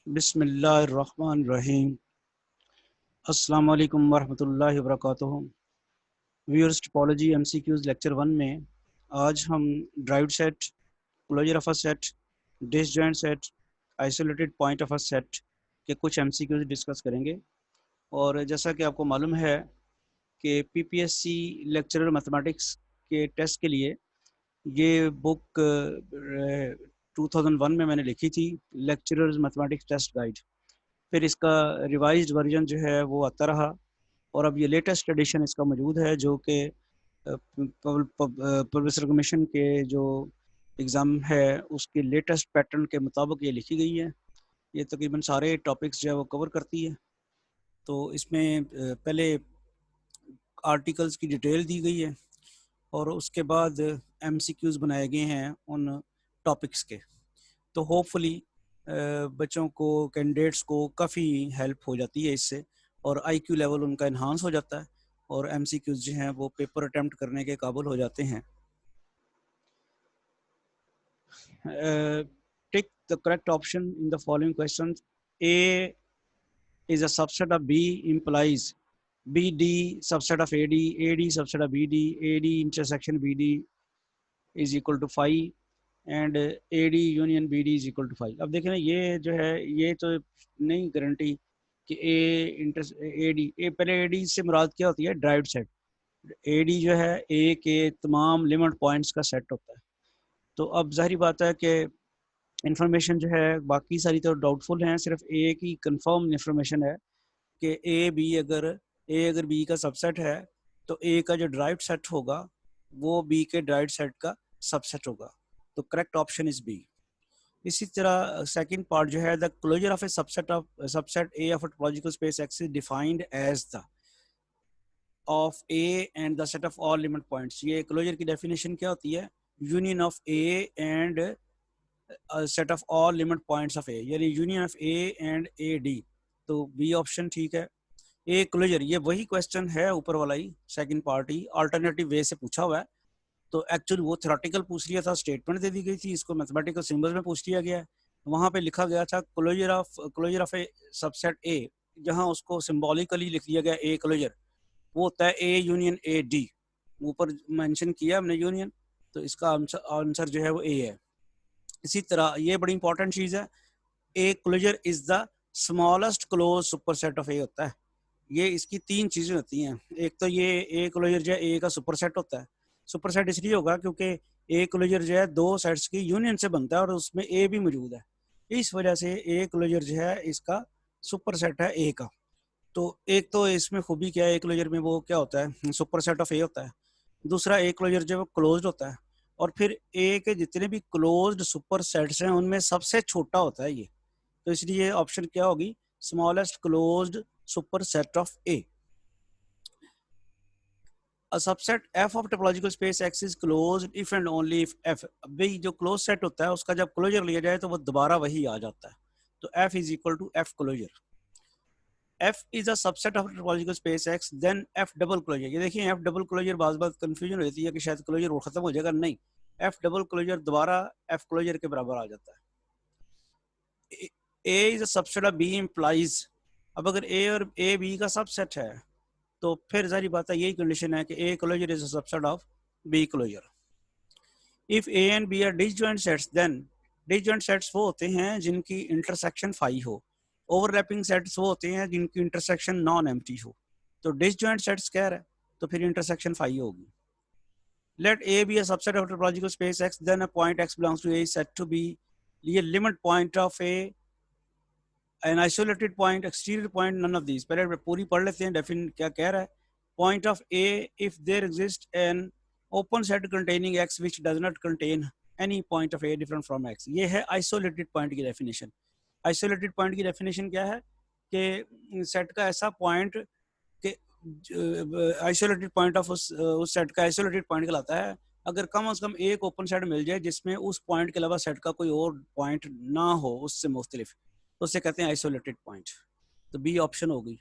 बिस्मिल्लाहिर्रहमानिर्रहीम। अस्सलाम वालेकुम वरहमतुल्लाहि वबरकातुहू। व्यूअर्स, टोपोलॉजी एमसीक्यूज लेक्चर 1 में आज हम derived set, closure of a set, disjoint set, isolated point of a set के कुछ एमसीक्यूज डिस्कस करेंगे। और जैसा कि आपको मालूम है कि पीपीएससी लेक्चरर मैथमेटिक्स के टेस्ट के लिए ये बुक 2001 में मैंने लिखी थी, लेक्चरर्स मैथमेटिक्स टेस्ट गाइड। फिर इसका रिवाइज्ड वर्जन जो है वो आता रहा और अब ये लेटेस्ट एडिशन इसका मौजूद है, जो कि प्रोफेसर कमीशन के जो एग्ज़ाम है उसके लेटेस्ट पैटर्न के मुताबिक ये लिखी गई है। ये तकरीबन सारे टॉपिक्स जो है वो कवर करती है। तो इसमें पहले आर्टिकल्स की डिटेल दी गई है और उसके बाद एमसीक्यूज बनाए गए हैं उन टॉपिक्स के। तो होपफुली बच्चों को, कैंडिडेट्स को काफ़ी हेल्प हो जाती है इससे और आईक्यू लेवल उनका इन्हांस हो जाता है और एमसीक्यूज जो हैं वो पेपर अटेम्प्ट करने के काबिल हो जाते हैं। Tick the correct option in the following questions. A is a subset of B implies BD subset of AD subset of BD, AD intersection BD is equal to phi and AD union BD is equal to 5। अब देखें ना, ये जो है ये तो नहीं guarantee कि ए पहले AD से मुराद क्या होती है? Derived set. AD जो है A के तमाम लिमिट पॉइंट्स का सेट होता है। तो अब जाहिर बात है कि इंफॉर्मेशन जो है बाकी सारी तो डाउटफुल हैं, सिर्फ A की कंफर्म इंफॉर्मेशन है कि A अगर B का सबसेट है तो A का जो ड्राइव्ड सेट होगा वो B के ड्राइव्ड सेट का सबसेट होगा। तो करेक्ट ऑप्शन इज बी। इसी तरह सेकंड पार्ट जो है, the closure of A subset A of a topological space X is defined as the of A and the set of all limit points. ये closure की definition क्या होती है? Union of A and set of all limit points of A, यानी union of A and A D. तो B option ठीक है। A closure, ये वही क्वेश्चन है ऊपर वाला ही, सेकंड पार्ट ही अल्टरनेटिव वे से पूछा हुआ है। तो एक्चुअली वो थ्योरेटिकल पूछ लिया था, स्टेटमेंट दे दी गई थी, इसको मैथमेटिकल सिंबल्स में पूछ लिया गया है। वहाँ पे लिखा गया था closure of A subset A, जहाँ उसको सिंबॉलिकली लिख दिया गया ए क्लोजर, वो होता है ए यूनियन ए डी। ऊपर मेंशन किया हमने यूनियन, तो इसका आंसर जो है वो ए है। इसी तरह ये बड़ी इंपॉर्टेंट चीज़ है, A closure is the smallest close superset of A होता है। ये इसकी तीन चीज़ें होती हैं। एक तो ये ए क्लोजर जो है ए का सुपरसेट होता है। सुपरसेट इसलिए होगा क्योंकि ए क्लोजर जो है दो सेट्स की यूनियन से बनता है और उसमें ए भी मौजूद है। इस वजह से ए क्लोजर जो है इसका सुपरसेट है ए का। तो एक तो इसमें खूबी क्या है, ए क्लोजर में वो क्या होता है, सुपरसेट ऑफ ए होता है। दूसरा, ए क्लोजर जो है वो क्लोज्ड होता है और फिर ए के जितने भी क्लोज्ड सुपर सेट्स हैं उनमें सबसे छोटा होता है ये। तो इसलिए ऑप्शन क्या होगी? Smallest closed super set of A. A subset f of topological space x is closed if and only if f। भाई जो क्लोज सेट होता है उसका जब क्लोजर लिया जाए तो वो दोबारा वही आ जाता है। तो f is equal to f closure. f is a subset of topological space x, then f double closure. ये देखिए f डबल क्लोजर बात कंफ्यूजन हो जाती है कि शायद क्लोजर वो खत्म हो जाएगा, नहीं, f डबल क्लोजर दोबारा f क्लोजर के बराबर आ जाता है। a is a subset of b implies. अब अगर a और a b का सबसेट है तो फिर सारी बात है, यही कंडीशन है कि A closure is a subset of B closure. If A and B are disjoint sets, then disjoint sets वो होते हैं जिनकी इंटरसेक्शन फाई हो। ओवरलैपिंग सेट्स वो होते हैं जिनकी इंटरसेक्शन नॉन एम्प्टी हो। तो डिसजॉइंट सेट्स कह रहा है तो फिर इंटरसेक्शन फाई होगी। Let A be a subset of topological space X, then a point X belongs to A set to B. ये limit point of A an isolated point, exterior point, none of these। पहले पूरी पढ़ लेते हैं डेफिन क्या कह रहा है। Point of A if there exists an open set containing x which does not contain any point of A different from x। ये है isolated point की definition। Isolated point की definition क्या है कि सेट का ऐसा पॉइंट कि आइसोलेटेड पॉइंट ऑफ उस सेट का आइसोलेटेड पॉइंट कहलाता है अगर कम से कम एक ओपन सेट मिल जाए जिसमें उस पॉइंट के अलावा सेट का कोई और पॉइंट ना हो उससे मुख्तलिफ, तो उसे कहते हैं आइसोलेटेड पॉइंट। तो बी ऑप्शन हो गई।